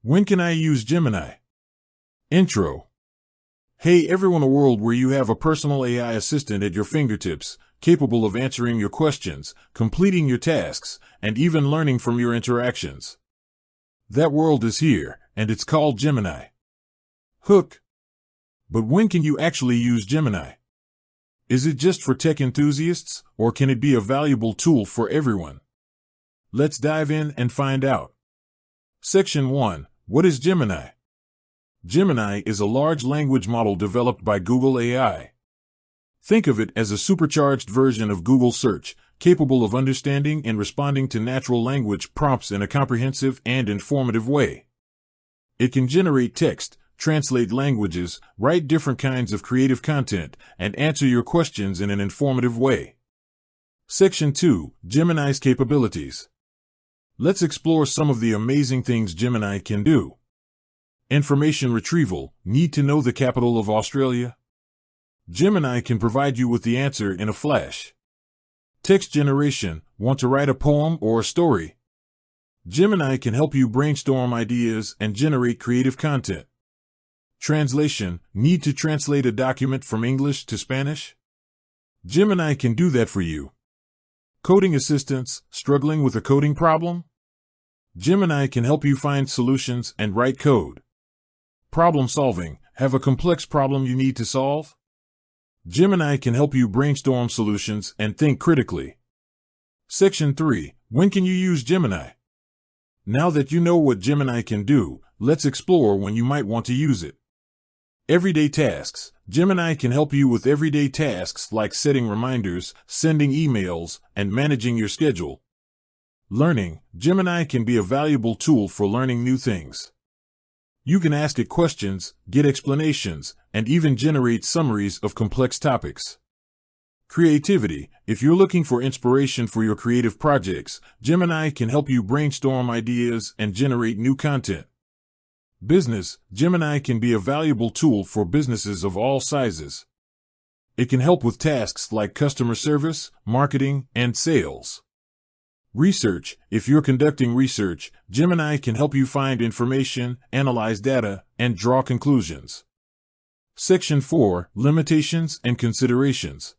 When can I use Gemini? Intro. Hey everyone, a world where you have a personal AI assistant at your fingertips, capable of answering your questions, completing your tasks, and even learning from your interactions. That world is here, and it's called Gemini. Hook. But when can you actually use Gemini? Is it just for tech enthusiasts, or can it be a valuable tool for everyone? Let's dive in and find out. Section 1. What is Gemini? Gemini is a large language model developed by Google AI. Think of it as a supercharged version of Google Search, capable of understanding and responding to natural language prompts in a comprehensive and informative way. It can generate text, translate languages, write different kinds of creative content, and answer your questions in an informative way. Section 2. Gemini's capabilities. Let's explore some of the amazing things Gemini can do. Information retrieval. Need to know the capital of Australia? Gemini can provide you with the answer in a flash. Text generation. Want to write a poem or a story? Gemini can help you brainstorm ideas and generate creative content. Translation. Need to translate a document from English to Spanish? Gemini can do that for you. Coding assistance. Struggling with a coding problem? Gemini can help you find solutions and write code. Problem solving. Have a complex problem you need to solve? Gemini can help you brainstorm solutions and think critically. Section 3. When can you use Gemini? Now that you know what Gemini can do, let's explore when you might want to use it. Everyday tasks. Gemini can help you with everyday tasks like setting reminders, sending emails, and managing your schedule. Learning. Gemini can be a valuable tool for learning new things. You can ask it questions, get explanations, and even generate summaries of complex topics. Creativity. If you're looking for inspiration for your creative projects, Gemini can help you brainstorm ideas and generate new content. Business. Gemini can be a valuable tool for businesses of all sizes. It can help with tasks like customer service, marketing, and sales. Research. If you're conducting research, Gemini can help you find information, analyze data, and draw conclusions. Section 4. Limitations and considerations.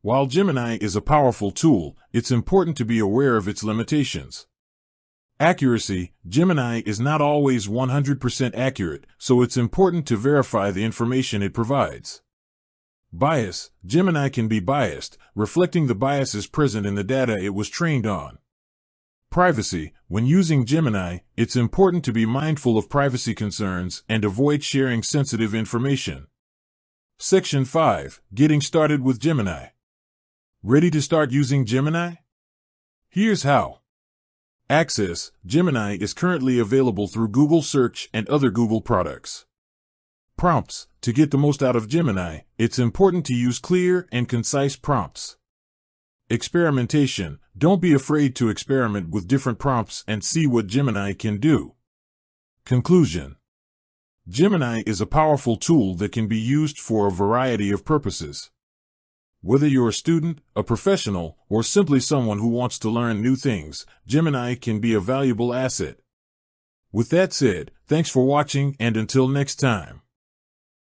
While Gemini is a powerful tool, it's important to be aware of its limitations. Accuracy. Gemini is not always 100% accurate, so it's important to verify the information it provides. Bias. Gemini can be biased, reflecting the biases present in the data it was trained on. Privacy. When using Gemini, it's important to be mindful of privacy concerns and avoid sharing sensitive information. Section 5. Getting started with Gemini. Ready to start using Gemini? Here's how. Access. Gemini is currently available through Google Search and other Google products. Prompts. To get the most out of Gemini, it's important to use clear and concise prompts. Experimentation. Don't be afraid to experiment with different prompts and see what Gemini can do. Conclusion. Gemini is a powerful tool that can be used for a variety of purposes. Whether you're a student, a professional, or simply someone who wants to learn new things, Gemini can be a valuable asset. With that said, thanks for watching, and until next time.